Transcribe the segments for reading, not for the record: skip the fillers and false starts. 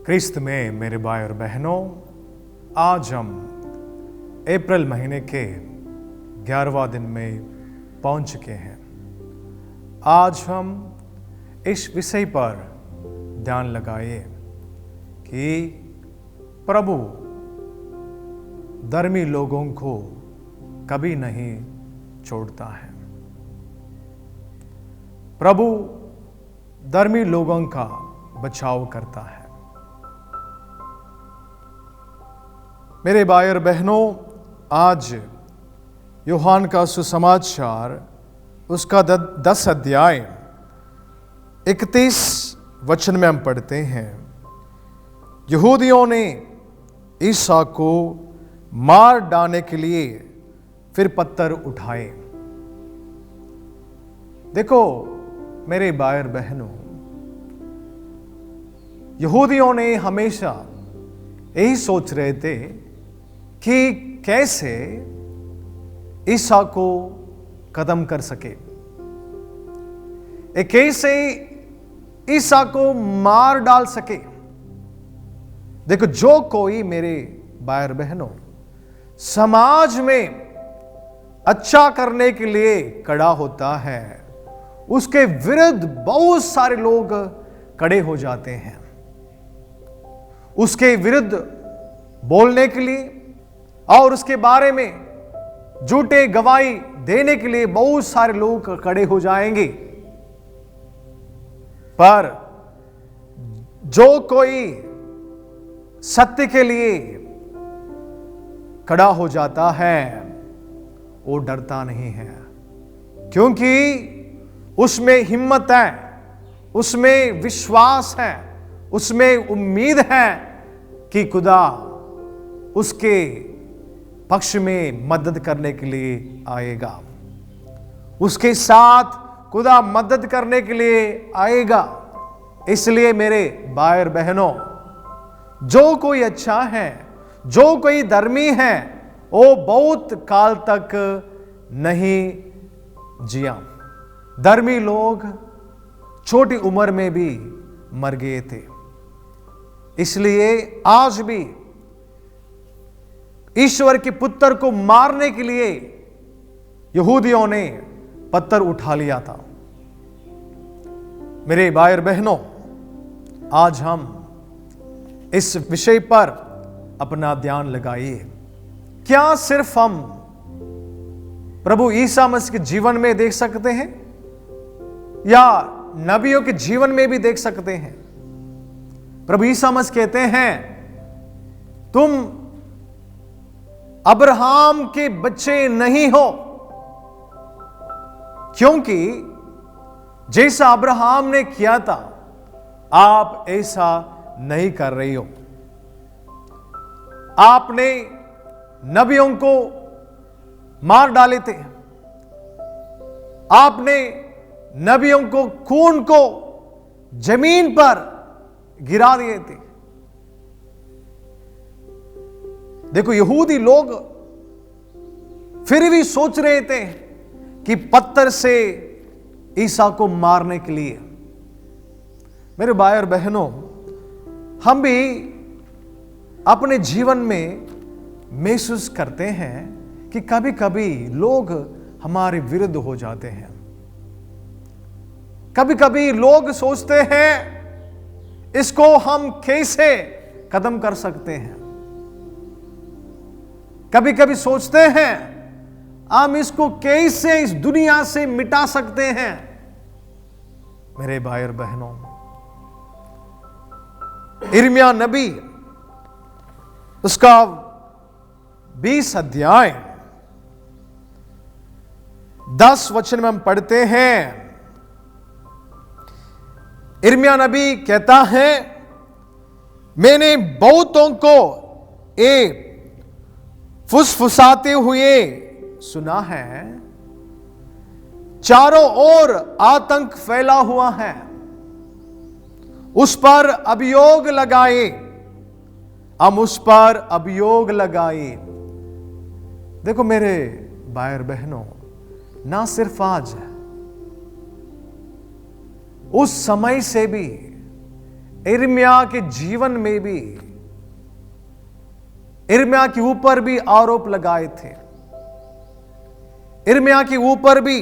क्रिस्त में मेरे भाई और बहनों, आज हम अप्रैल महीने के 11वां दिन में पहुंच चुके हैं। आज हम इस विषय पर ध्यान लगाए कि प्रभु धर्मी लोगों को कभी नहीं छोड़ता है। प्रभु धर्मी लोगों का बचाव करता है। मेरे भाई और बहनों, आज यूहन्ना का सुसमाचार उसका 10 अध्याय 31 वचन में हम पढ़ते हैं। यहूदियों ने ईसा को मार डालने के लिए फिर पत्थर उठाए। देखो मेरे भाई और बहनों, यहूदियों ने हमेशा यही सोच रहे थे कि कैसे ईसा को खत्म कर सके, कैसे ईसा को मार डाल सके। देखो, जो कोई मेरे भाई और बहनों समाज में अच्छा करने के लिए खड़ा होता है, उसके विरुद्ध बहुत सारे लोग खड़े हो जाते हैं। उसके विरुद्ध बोलने के लिए और उसके बारे में झूठे गवाही देने के लिए बहुत सारे लोग खड़े हो जाएंगे। पर जो कोई सत्य के लिए खड़ा हो जाता है वो डरता नहीं है, क्योंकि उसमें हिम्मत है, उसमें विश्वास है, उसमें उम्मीद है कि खुदा उसके पक्ष में मदद करने के लिए आएगा। उसके साथ खुदा मदद करने के लिए आएगा। इसलिए मेरे भाई और बहनों, जो कोई अच्छा है, जो कोई धर्मी है, वो बहुत काल तक नहीं जिया। धर्मी लोग छोटी उम्र में भी मर गए थे। इसलिए आज भी ईश्वर के पुत्र को मारने के लिए यहूदियों ने पत्थर उठा लिया था। मेरे भाई और बहनों, आज हम इस विषय पर अपना ध्यान लगाइए। क्या सिर्फ हम प्रभु ईसा मसीह के जीवन में देख सकते हैं या नबियों के जीवन में भी देख सकते हैं? प्रभु ईसा मसीह कहते हैं, तुम अब्राहम के बच्चे नहीं हो, क्योंकि जैसा अब्राहम ने किया था आप ऐसा नहीं कर रही हो। आपने नबियों को मार डाले थे, आपने नबियों को खून को जमीन पर गिरा दिए थे। देखो, यहूदी लोग फिर भी सोच रहे थे कि पत्थर से ईसा को मारने के लिए। मेरे भाई और बहनों, हम भी अपने जीवन में महसूस करते हैं कि कभी कभी लोग हमारे विरुद्ध हो जाते हैं। कभी कभी लोग सोचते हैं इसको हम कैसे खत्म कर सकते हैं। कभी कभी सोचते हैं हम इसको कैसे इस दुनिया से मिटा सकते हैं। मेरे भाई और बहनों, यिर्मयाह नबी उसका 20 अध्याय 10 वचन में हम पढ़ते हैं। यिर्मयाह नबी कहता है, मैंने बहुतों को एक फुसफुसाते हुए सुना है, चारों ओर आतंक फैला हुआ है, उस पर अभियोग लगाए, हम उस पर अभियोग लगाए। देखो मेरे भाई और बहनों, ना सिर्फ आज, उस समय से भी यिर्मयाह के जीवन में भी यिर्मयाह के ऊपर भी आरोप लगाए थे, यिर्मयाह के ऊपर भी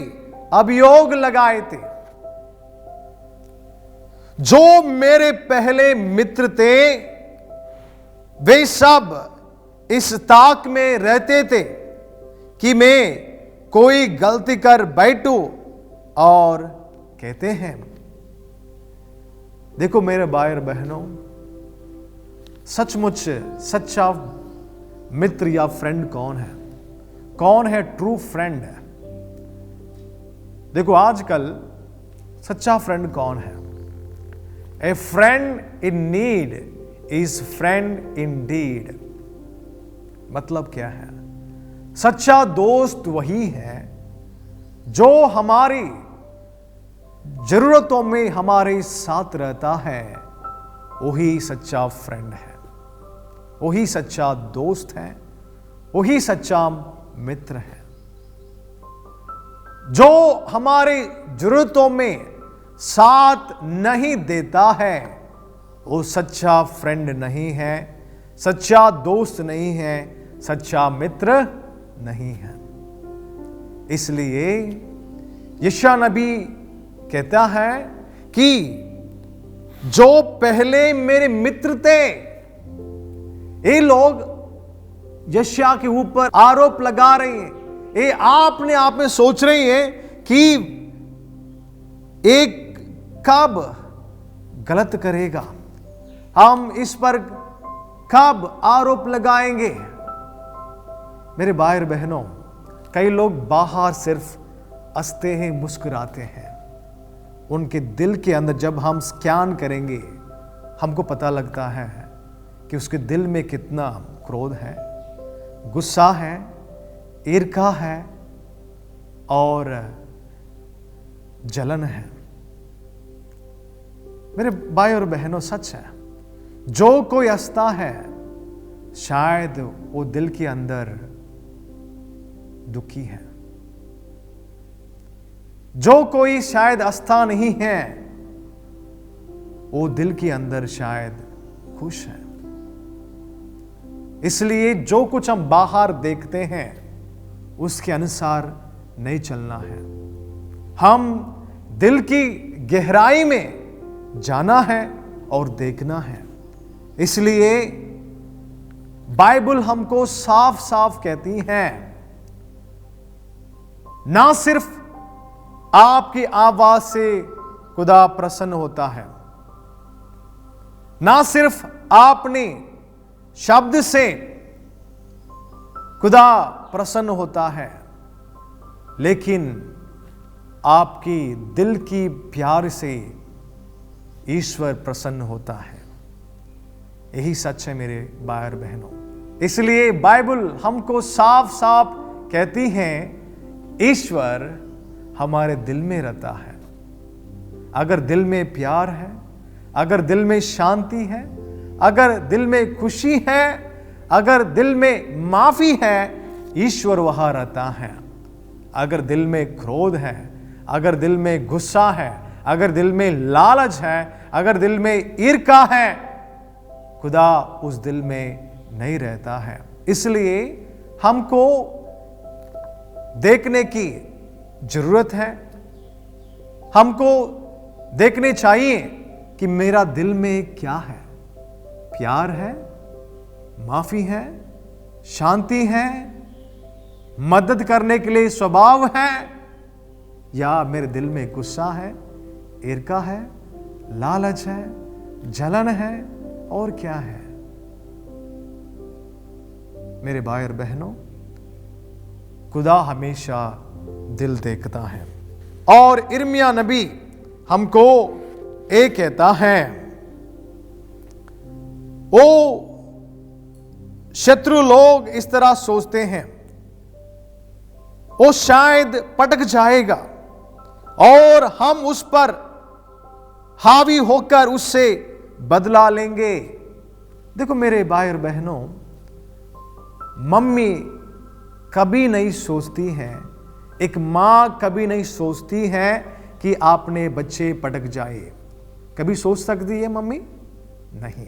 अभियोग लगाए थे। जो मेरे पहले मित्र थे वे सब इस ताक में रहते थे कि मैं कोई गलती कर बैठूं, और कहते हैं, देखो मेरे भाई और बहनों, सचमुच सच्चा मित्र या फ्रेंड कौन है? कौन है ट्रू फ्रेंड? देखो आजकल सच्चा फ्रेंड कौन है? A friend in need is friend in deed. मतलब क्या है? सच्चा दोस्त वही है जो हमारी जरूरतों में हमारे साथ रहता है, वही सच्चा फ्रेंड है, वही सच्चा दोस्त है, वही सच्चा मित्र है। जो हमारी जरूरतों में साथ नहीं देता है वो सच्चा फ्रेंड नहीं है, सच्चा दोस्त नहीं है, सच्चा मित्र नहीं है। इसलिए यशायाह नबी कहता है कि जो पहले मेरे मित्र थे, ये लोग यशायाह के ऊपर आरोप लगा रहे हैं, ये आपने आप में सोच रही है कि एक कब गलत करेगा, हम इस पर कब आरोप लगाएंगे। मेरे भाई और बहनों, कई लोग बाहर सिर्फ हंसते हैं, मुस्कुराते हैं, उनके दिल के अंदर जब हम स्कैन करेंगे हमको पता लगता है कि उसके दिल में कितना क्रोध है, गुस्सा है, ईर्ष्या है और जलन है। मेरे भाई और बहनों, सच है, जो कोई हंसता है शायद वो दिल के अंदर दुखी है। जो कोई शायद हंसता नहीं है वो दिल के अंदर शायद खुश है। इसलिए जो कुछ हम बाहर देखते हैं उसके अनुसार नहीं चलना है, हम दिल की गहराई में जाना है और देखना है। इसलिए बाइबल हमको साफ साफ कहती है, ना सिर्फ आपकी आवाज से खुदा प्रसन्न होता है, ना सिर्फ आपने शब्द से खुदा प्रसन्न होता है, लेकिन आपकी दिल की प्यार से ईश्वर प्रसन्न होता है। यही सच है मेरे भाई और बहनों। इसलिए बाइबल हमको साफ साफ कहती है, ईश्वर हमारे दिल में रहता है। अगर दिल में प्यार है, अगर दिल में शांति है, अगर दिल में खुशी है, अगर दिल में माफी है, ईश्वर वहां रहता है। अगर दिल में क्रोध है, अगर दिल में गुस्सा है, अगर दिल में लालच है, अगर दिल में ईर्ष्या है, खुदा उस दिल में नहीं रहता है। इसलिए हमको देखने की जरूरत है, हमको देखने चाहिए कि मेरा दिल में क्या है। प्यार है, माफी है, शांति है, मदद करने के लिए स्वभाव है, या मेरे दिल में गुस्सा है, ईर्ष्या है, लालच है, जलन है और क्या है। मेरे भाई और बहनों, खुदा हमेशा दिल देखता है। और यिर्मयाह नबी हमको एक कहता है, वो शत्रु लोग इस तरह सोचते हैं, वो शायद पटक जाएगा और हम उस पर हावी होकर उससे बदला लेंगे। देखो मेरे भाई और बहनों, मम्मी कभी नहीं सोचती है, एक मां कभी नहीं सोचती है कि आपने बच्चे पटक जाए। कभी सोच सकती है मम्मी? नहीं।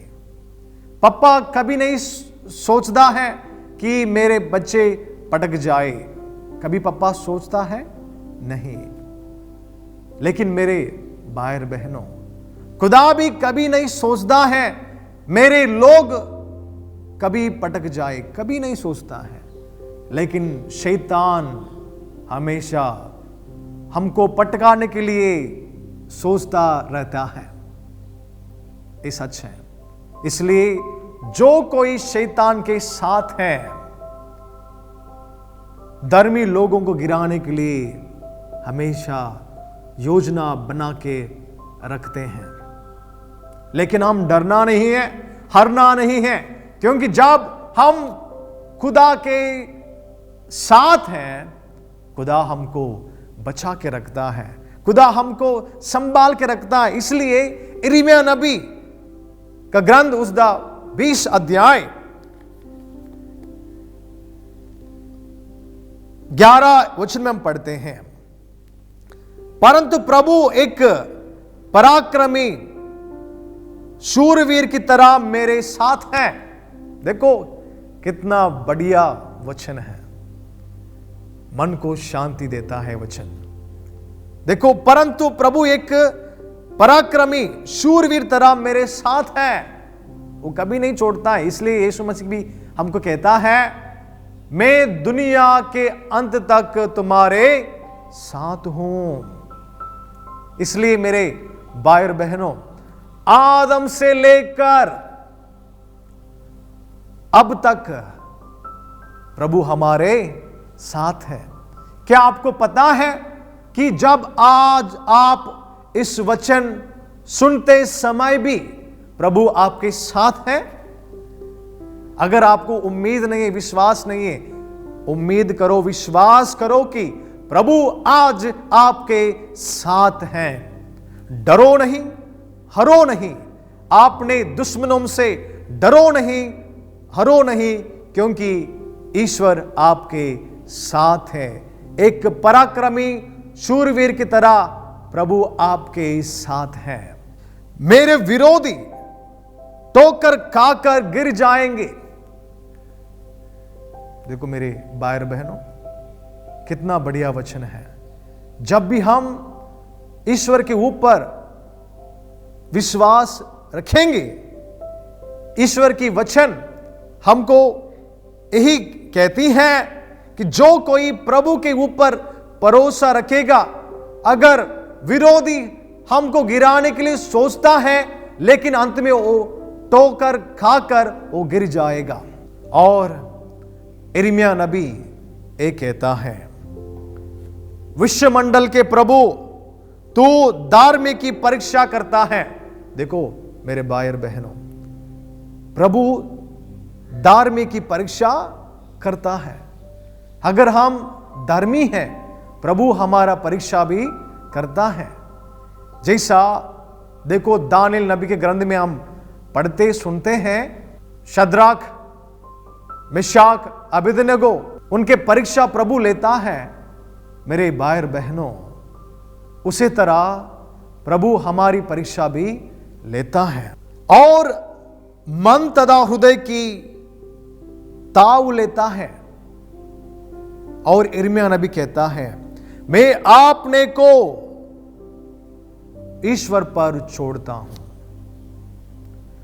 पापा कभी नहीं सोचता है कि मेरे बच्चे पटक जाए, कभी पापा सोचता है नहीं। लेकिन मेरे भाई और बहनों, खुदा भी कभी नहीं सोचता है मेरे लोग कभी पटक जाए, कभी नहीं सोचता है। लेकिन शैतान हमेशा हमको पटकाने के लिए सोचता रहता है। ये सच है। इसलिए जो कोई शैतान के साथ है, धर्मी लोगों को गिराने के लिए हमेशा योजना बना के रखते हैं। लेकिन हम डरना नहीं है, हारना नहीं है, क्योंकि जब हम खुदा के साथ हैं, खुदा हमको बचा के रखता है, खुदा हमको संभाल के रखता है। इसलिए यिर्मयाह नबी का ग्रंथ उसका 20 अध्याय 11 वचन में हम पढ़ते हैं, परंतु प्रभु एक पराक्रमी शूरवीर की तरह मेरे साथ है। देखो कितना बढ़िया वचन है, मन को शांति देता है वचन। देखो, परंतु प्रभु एक पराक्रमी शूरवीर तरह मेरे साथ है, वो कभी नहीं छोड़ता है। इसलिए यीशु मसीह भी हमको कहता है, मैं दुनिया के अंत तक तुम्हारे साथ हूं। इसलिए मेरे भाई और बहनों, आदम से लेकर अब तक प्रभु हमारे साथ है। क्या आपको पता है कि जब आज आप इस वचन सुनते समय भी प्रभु आपके साथ है? अगर आपको उम्मीद नहीं है, विश्वास नहीं है, उम्मीद करो, विश्वास करो कि प्रभु आज आपके साथ हैं। डरो नहीं, हरो नहीं, आपने दुश्मनों से डरो नहीं, हरो नहीं, क्योंकि ईश्वर आपके साथ है। एक पराक्रमी शूरवीर की तरह प्रभु आपके साथ है। मेरे विरोधी ठोकर खाकर गिर जाएंगे। देखो मेरे भाई और बहनों, कितना बढ़िया वचन है। जब भी हम ईश्वर के ऊपर विश्वास रखेंगे, ईश्वर की वचन हमको यही कहती है कि जो कोई प्रभु के ऊपर भरोसा रखेगा, अगर विरोधी हमको गिराने के लिए सोचता है, लेकिन अंत में वो ठोकर खाकर वो गिर जाएगा। और यिर्मयाह नबी ये कहता है, विश्वमंडल के प्रभु तू धार्मिक की परीक्षा करता है। देखो मेरे भाई और बहनों, प्रभु धार्मिक की परीक्षा करता है। अगर हम धर्मी हैं, प्रभु हमारा परीक्षा भी करता है। जैसा देखो दानिएल नबी के ग्रंथ में हम पढ़ते सुनते हैं, शद्रक, मेशक, अबेदनगो, उनके परीक्षा प्रभु लेता है। मेरे भाई और बहनों, उसी तरह प्रभु हमारी परीक्षा भी लेता है और मन तथा हृदय की ताव लेता है। और यिर्मयाह नबी कहता है, मैं आपने को ईश्वर पर छोड़ता हूं,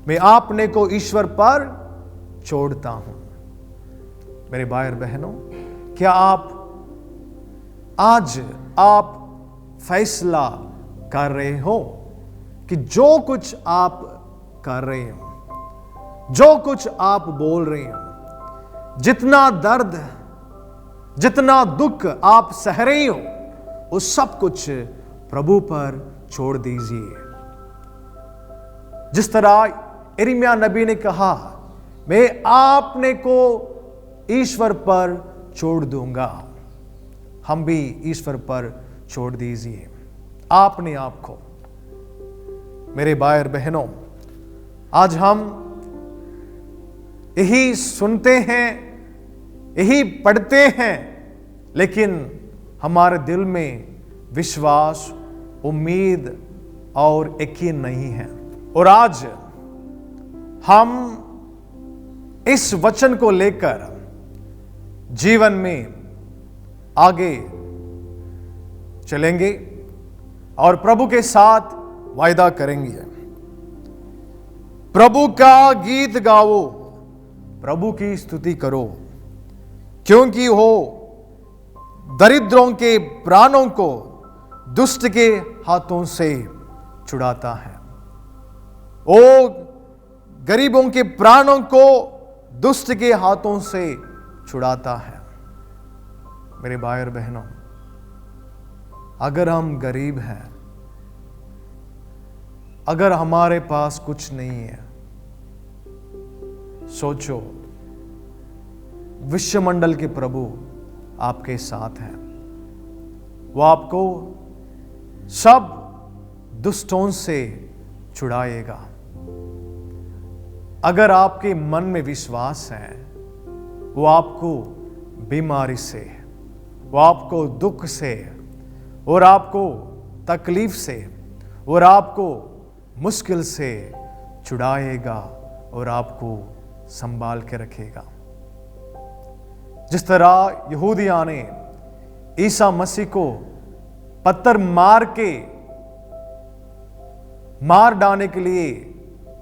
मैं आपने को ईश्वर पर छोड़ता हूं। मेरे भाई और बहनों, क्या आज आप फैसला कर रहे हो कि जो कुछ आप कर रहे हो, जो कुछ आप बोल रहे हो, जितना दर्द, जितना दुख आप सह रहे हो, उस सब कुछ प्रभु पर छोड़ दीजिए। जिस तरह यिर्मयाह नबी ने कहा, मैं आपने को ईश्वर पर छोड़ दूंगा, हम भी ईश्वर पर छोड़ दीजिए आपने आप को। मेरे भाई और बहनों, आज हम यही सुनते हैं, यही पढ़ते हैं, लेकिन हमारे दिल में विश्वास, उम्मीद और यकीन नहीं है। और आज हम इस वचन को लेकर जीवन में आगे चलेंगे और प्रभु के साथ वायदा करेंगे। प्रभु का गीत गाओ, प्रभु की स्तुति करो, क्योंकि वो दरिद्रों के प्राणों को दुष्ट के हाथों से छुड़ाता है। वो गरीबों के प्राणों को दुष्ट के हाथों से छुड़ाता है। मेरे भाई और बहनों, अगर हम गरीब हैं, अगर हमारे पास कुछ नहीं है, सोचो विश्वमंडल के प्रभु आपके साथ हैं। वो आपको सब दुष्टों से छुड़ाएगा। अगर आपके मन में विश्वास है, वो आपको बीमारी से, वो आपको दुख से और आपको तकलीफ से और आपको मुश्किल से छुड़ाएगा और आपको संभाल के रखेगा। जिस तरह यहूदियों ने ईसा मसीह को पत्थर मार डालने के लिए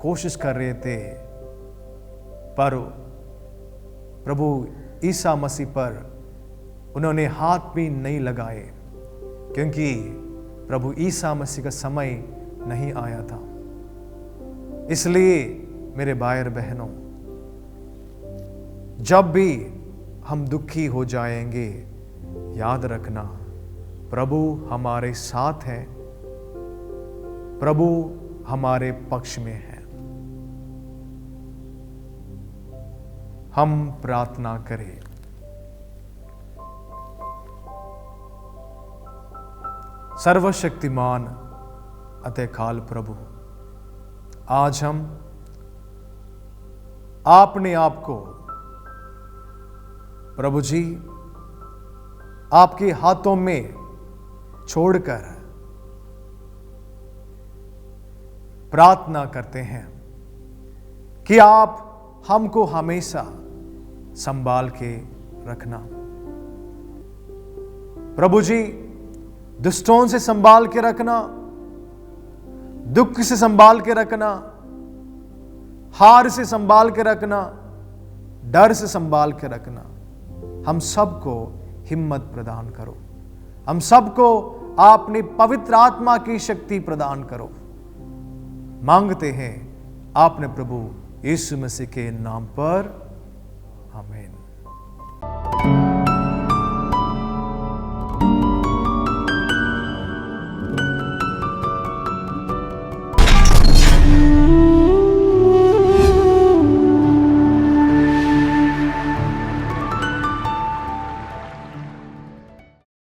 कोशिश कर रहे थे, पर प्रभु ईसा मसीह पर उन्होंने हाथ भी नहीं लगाए, क्योंकि प्रभु ईसा मसीह का समय नहीं आया था। इसलिए मेरे भाई और बहनों, जब भी हम दुखी हो जाएंगे, याद रखना प्रभु हमारे साथ है, प्रभु हमारे पक्ष में है। हम प्रार्थना करें। सर्वशक्तिमान अतकाल प्रभु, आज हम आपने आपको प्रभु जी आपके हाथों में छोड़कर प्रार्थना करते हैं कि आप हमको हमेशा संभाल के रखना। प्रभु जी, दुष्टों से संभाल के रखना, दुख से संभाल के रखना, हार से संभाल के रखना, डर से संभाल के रखना। हम सबको हिम्मत प्रदान करो, हम सबको आपने पवित्र आत्मा की शक्ति प्रदान करो। मांगते हैं आपने प्रभु यीशु मसीह के नाम पर।